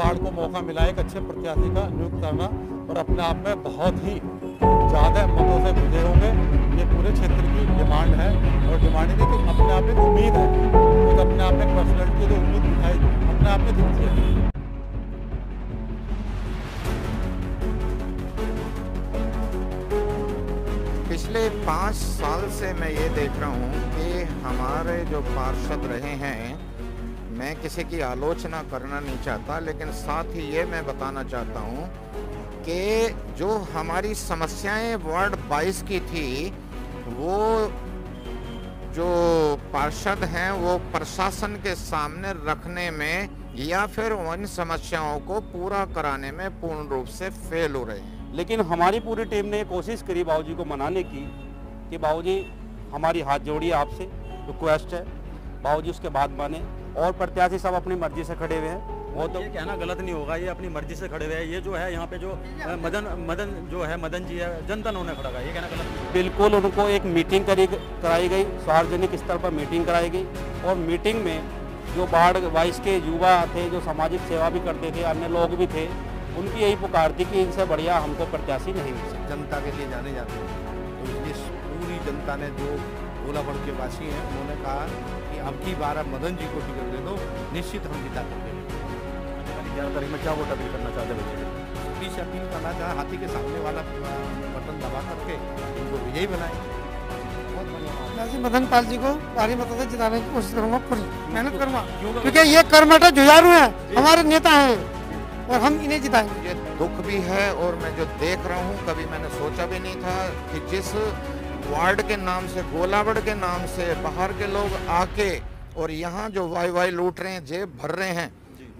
Ward को मौका मिला एक अच्छे प्रत्याशी का नियुक्त करना और अपने आप में बहुत ही ज़्यादा मतों से विजय होंगे। ये पूरे क्षेत्र की डिमांड है और डिमांड नहीं कि अपने आप में उम्मीद है, तो अपने आप में पर्सनैलिटी जो उम्मीद दिखाई अपने आप में दिखती है। पिछले 5 साल से मैं ये देख रहा हूँ कि हमारे जो पार्षद रहे हैं, मैं किसी की आलोचना करना नहीं चाहता, लेकिन साथ ही ये मैं बताना चाहता हूँ कि जो हमारी समस्याएं वार्ड 22 की थी, वो जो पार्षद हैं वो प्रशासन के सामने रखने में या फिर उन समस्याओं को पूरा कराने में पूर्ण रूप से फेल हो रहे हैं। लेकिन हमारी पूरी टीम ने कोशिश करी बाबूजी को मनाने की कि बाबूजी हमारी हाथ जोड़िए, आपसे रिक्वेस्ट है, बाबूजी उसके बाद माने। और प्रत्याशी सब अपनी मर्जी से खड़े हुए हैं। वो तो ये कहना गलत नहीं होगा, ये अपनी मर्जी से खड़े हुए हैं। ये जो है यहाँ पे जो मदन जी है, जनता ने खड़ा है, ये कहना गलत नहीं। बिल्कुल उनको एक मीटिंग कराई गई, सार्वजनिक स्तर पर मीटिंग कराई गई और मीटिंग में जो वार्ड 22 के युवा थे, जो सामाजिक सेवा भी करते थे, अन्य लोग भी थे, उनकी यही पुकार थी कि इनसे बढ़िया हमको प्रत्याशी नहीं मिल सकता। जनता के लिए जाने जाते हैं, तो इसलिए पूरी जनता ने जो गोलाबड़ के वासी हैं उन्होंने कहा कि अब की बार आप मदन जी को टिकट दे दो, निश्चित हम जिता देंगे। 11 तारीख में क्या वोट अपील करना चाहते हैं? प्लीज अपील करना चाहे हाथी के सामने वाला बटन दबा करके इनको विजयी बनाए। मदन पाल जी को भारी मतों से जिताने की कोशिश करूंगा, पूरी मेहनत करूंगा, क्योंकि ये कर्मठ जुझारू हैं, हमारे नेता हैं और हम इन्हें जिताएंगे। मुझे दुख भी है और मैं जो देख रहा हूँ, कभी मैंने सोचा भी नहीं था कि जिस वार्ड के नाम से, गोलाबड़ के नाम से बाहर के लोग आके और यहाँ जो वाई लूट रहे हैं, जेब भर रहे हैं,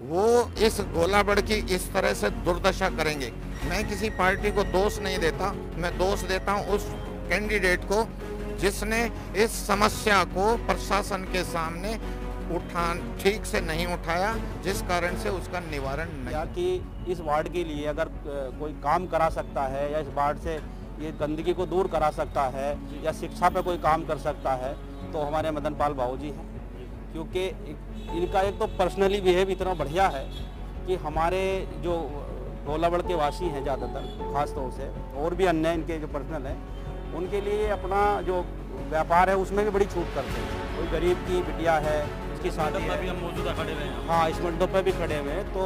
वो इस गोलाबड़ की इस तरह से दुर्दशा करेंगे। मैं किसी पार्टी को दोष नहीं देता, मैं दोष देता हूँ उस कैंडिडेट को जिसने इस समस्या को प्रशासन के सामने ठीक से नहीं उठाया, जिस कारण से उसका निवारण नहीं। या कि इस वार्ड के लिए अगर कोई काम करा सकता है या इस वार्ड से ये गंदगी को दूर करा सकता है या शिक्षा पे कोई काम कर सकता है, तो हमारे मदन पाल बाबूजी हैं। क्योंकि इनका एक तो पर्सनली बिहेव इतना बढ़िया है कि हमारे जो गोलाबड़ के वासी हैं ज़्यादातर, खास तौर से, और भी अन्य इनके जो पर्सनल हैं, उनके लिए अपना जो व्यापार है उसमें भी बड़ी छूट करते हैं। कोई गरीब की बिटिया है, उसकी शादी है, भी हम मौजूदा खड़े हुए हैं। हाँ, इस मंडप पे भी खड़े हुए हैं, तो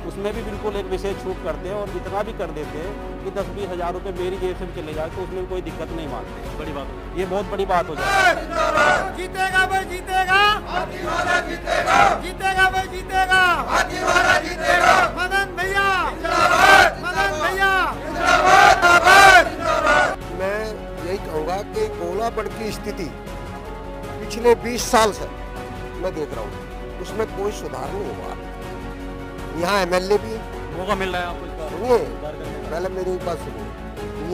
उसमें भी बिल्कुल एक विशेष छूट करते हैं और इतना भी कर देते हैं कि 10-20 हज़ार रुपये मेरी जेब से चले जाए, तो उसमें कोई दिक्कत नहीं मानते। बड़ी बात है, ये बहुत बड़ी बात हो जाती है। जीतेगा भाई जीतेगा, जीतेगा भाई जीतेगा, मदन भैया, मदन भैया। मैं यही कहूँगा कि गोलाबड़ की स्थिति पिछले 20 साल से मैं देख रहा हूँ, उसमें कोई सुधार नहीं हुआ। यहाँ एमएलए भी मौका मिल रहा है आपको, सुनिए, पहले मेरी बात सुनिए,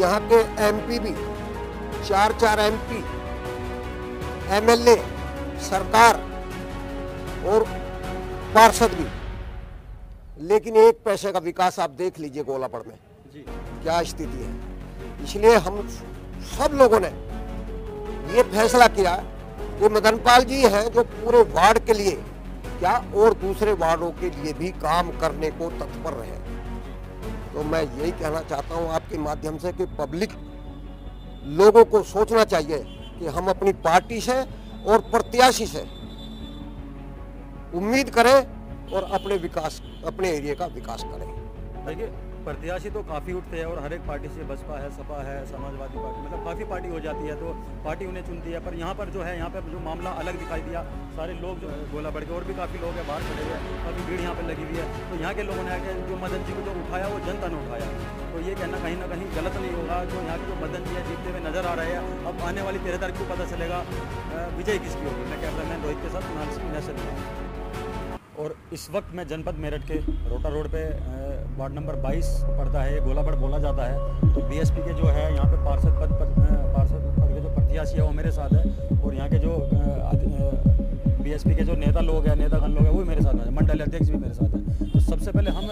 यहाँ के एमपी भी 4 एमपी, एमएलए, सरकार और पार्षद भी, लेकिन एक पैसे का विकास आप देख लीजिए गोलाबड़ में जी क्या स्थिति है। इसलिए हम सब लोगों ने ये फैसला किया कि मदन पाल जी हैं जो पूरे वार्ड के लिए क्या और दूसरे वार्डों के लिए भी काम करने को तत्पर रहे। तो मैं यही कहना चाहता हूं आपके माध्यम से कि पब्लिक लोगों को सोचना चाहिए कि हम अपनी पार्टी से और प्रत्याशी से उम्मीद करें और अपने एरिया का विकास करें। देखिए, प्रत्याशी तो काफ़ी उठते हैं और हर एक पार्टी से, बसपा है, सपा है, समाजवादी पार्टी, मतलब काफ़ी पार्टी हो जाती है, तो पार्टी उन्हें चुनती है। पर यहाँ पर जो है, यहाँ पर जो मामला अलग दिखाई दिया, सारे लोग जो गोलाबड़ के और भी काफ़ी लोग हैं बाहर खड़े हुए हैं, काफ़ी भीड़ यहाँ पर लगी हुई है, तो यहाँ के लोगों ने आके जो मदन जी को जो उठाया वो जनता ने उठाया, तो ये कहना कहीं ना कहीं गलत नहीं होगा। जो यहाँ के जो मदन जी है जीतते हुए नजर आ रहे हैं। अब आने वाली 13 तारीख को पता चलेगा विजय किसकी होगी। मैं कैमरामैन रोहित के साथ नसर। और इस वक्त मैं जनपद मेरठ के रोटा रोड पे वार्ड नंबर 22 पड़ता है, ये गोलाबड़ बोला जाता है। तो बीएसपी के जो है यहाँ पे पार्षद पद के जो प्रत्याशी है वो मेरे साथ है, और यहाँ के जो बीएसपी के जो नेतागण लोग हैं वो भी मेरे साथ है, मंडल अध्यक्ष भी मेरे साथ है। तो सबसे पहले हम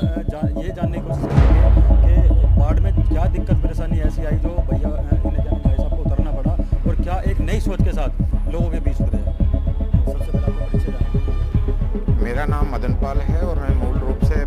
ये जानने की कोशिश करेंगे कि वार्ड में क्या दिक्कत परेशानी ऐसी आई जो भैया भाई साहब को उतरना पड़ा, और क्या एक नई सोच के साथ लोगों के बीच उतरे। सबसे पहले आपको परिचय। मेरा नाम मदन पाल है और मैं मूल रूप से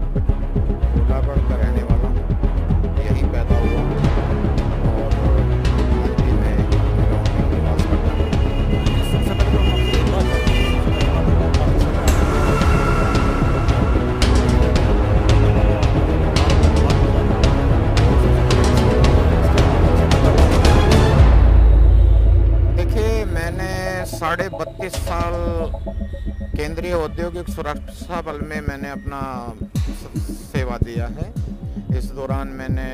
साल केंद्रीय औद्योगिक सुरक्षा बल में मैंने अपना सेवा दिया है। इस दौरान मैंने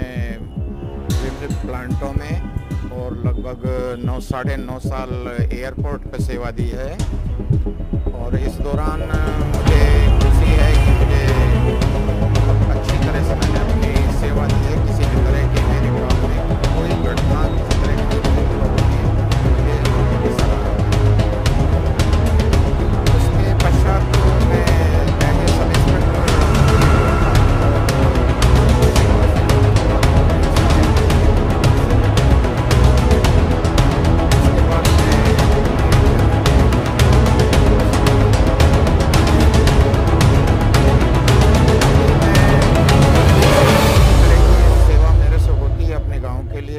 विभिन्न प्लांटों में और लगभग 9-9.5 साल एयरपोर्ट पर सेवा दी है। और इस दौरान मुझे खुशी है कि मुझे अच्छी तरह से मैंने अपनी सेवा दी है। किसी भी तरह की मेरे काम में कोई घटना किसी तरह की उसके पश्चात मैं सब इंस्पेक्टर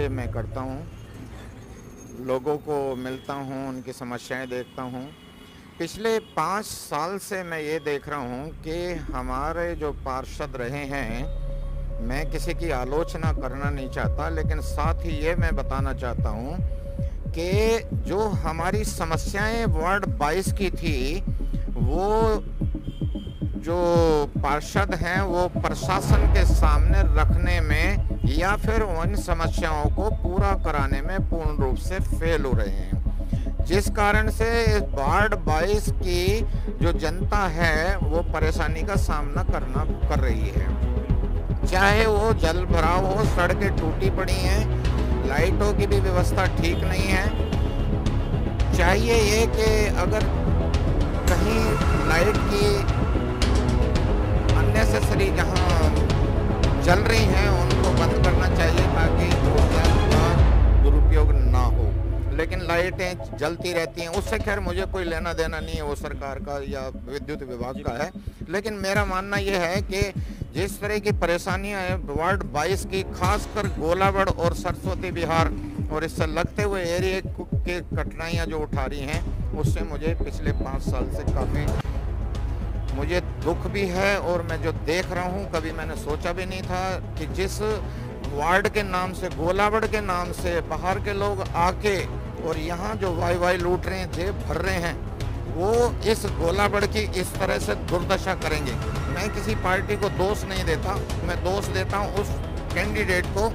मैं करता हूँ। लोगों को मिलता हूँ, उनकी समस्याएं देखता हूँ। पिछले 5 साल से मैं ये देख रहा हूँ कि हमारे जो पार्षद रहे हैं, मैं किसी की आलोचना करना नहीं चाहता, लेकिन साथ ही ये मैं बताना चाहता हूँ कि जो हमारी समस्याएं वार्ड 22 की थी, वो जो पार्षद हैं वो प्रशासन के सामने रखने में या फिर उन समस्याओं को पूरा कराने में पूर्ण रूप से फेल हो रहे हैं, जिस कारण से वार्ड 22 की जो जनता है वो परेशानी का सामना कर रही है। चाहे वो जल भराव हो, सड़कें टूटी पड़ी हैं, लाइटों की भी व्यवस्था ठीक नहीं है। चाहिए ये कि अगर कहीं लाइट की अननेसेसरी जहाँ जल रही हैं उनको बंद करना चाहिए ताकि ऊर्जा का दुरुपयोग ना हो। लेकिन लाइटें जलती रहती हैं, उससे खैर मुझे कोई लेना देना नहीं है, वो सरकार का या विद्युत विभाग का है। लेकिन मेरा मानना ये है कि जिस तरह की परेशानियां हैं वार्ड 22 की, खासकर गोलाबड़ और सरस्वती विहार और इससे लगते हुए एरिया के कठिनाइयाँ जो उठा रही हैं, उससे मुझे पिछले 5 साल से काफ़ी मुझे दुख भी है। और मैं जो देख रहा हूँ, कभी मैंने सोचा भी नहीं था कि जिस वार्ड के नाम से, गोलाबड़ के नाम से बाहर के लोग आके और यहाँ जो वाई लूट रहे हैं, जेब भर रहे हैं, वो इस गोलाबड़ की इस तरह से दुर्दशा करेंगे। मैं किसी पार्टी को दोष नहीं देता, मैं दोष देता हूँ उस कैंडिडेट को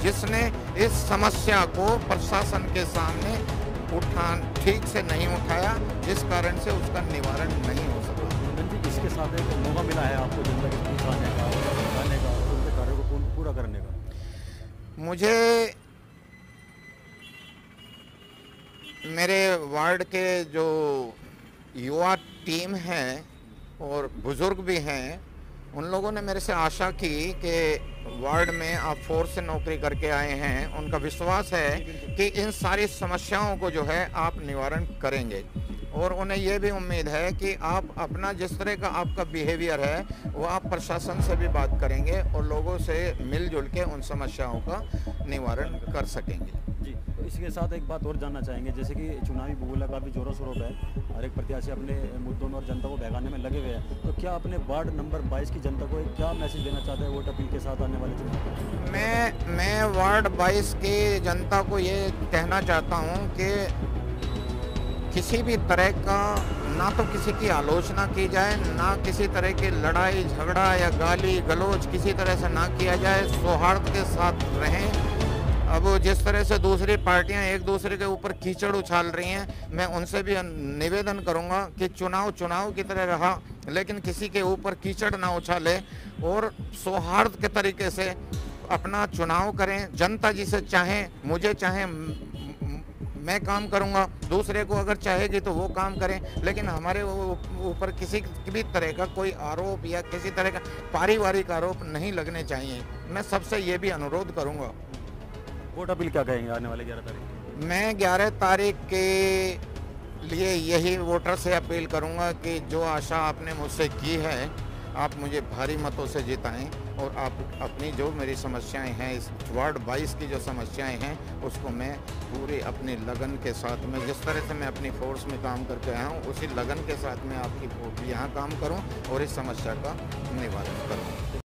जिसने इस समस्या को प्रशासन के सामने ठीक से नहीं उठाया, जिस कारण से उसका निवारण नहीं हो सका। इसके साथ एक मौका मिला है आपको जनता के बीच आने का, बताने का और उनके कार्यों को पूरा करने का। मुझे मेरे वार्ड के जो युवा टीम है और बुजुर्ग भी हैं, उन लोगों ने मेरे से आशा की कि वार्ड में आप फोर्स से नौकरी करके आए हैं, उनका विश्वास है कि इन सारी समस्याओं को जो है आप निवारण करेंगे। और उन्हें यह भी उम्मीद है कि आप अपना जिस तरह का आपका बिहेवियर है वो आप प्रशासन से भी बात करेंगे और लोगों से मिलजुल के उन समस्याओं का निवारण कर सकेंगे। जी, तो इसके साथ एक बात और जानना चाहेंगे, जैसे कि चुनावी बबूला काफ़ी जोरों शोरों पे है, हर एक प्रत्याशी अपने मुद्दों में और जनता को बहकाने में लगे हुए हैं, तो क्या अपने वार्ड नंबर 22 की जनता को क्या मैसेज देना चाहते हैं वोट अपील के साथ आने वाले चुनाव? मैं वार्ड 22 की जनता को ये कहना चाहता हूँ कि किसी भी तरह का ना तो किसी की आलोचना की जाए, ना किसी तरह की लड़ाई झगड़ा या गाली गलौज किसी तरह से ना किया जाए, सौहार्द के साथ रहें। अब जिस तरह से दूसरी पार्टियां एक दूसरे के ऊपर कीचड़ उछाल रही हैं, मैं उनसे भी निवेदन करूंगा कि चुनाव की तरह रहा, लेकिन किसी के ऊपर कीचड़ ना उछाले और सौहार्द के तरीके से अपना चुनाव करें। जनता जिसे चाहे, मुझे चाहे मैं काम करूंगा, दूसरे को अगर चाहेगी तो वो काम करें, लेकिन हमारे ऊपर किसी भी तरह का कोई आरोप या किसी तरह का पारिवारिक आरोप नहीं लगने चाहिए। मैं सबसे ये भी अनुरोध करूंगा। वोट अपील क्या कहेंगे आने वाले 11 तारीख? मैं 11 तारीख के लिए यही वोटर से अपील करूंगा कि जो आशा आपने मुझसे की है, आप मुझे भारी मतों से जिताएं और आप अपनी जो मेरी समस्याएं हैं, इस वार्ड 22 की जो समस्याएं हैं, उसको मैं पूरी अपनी लगन के साथ में, जिस तरह से मैं अपनी फोर्स में काम करके आया हूँ, उसी लगन के साथ मैं आपकी यहाँ काम करूँ और इस समस्या का निवारण करूँ।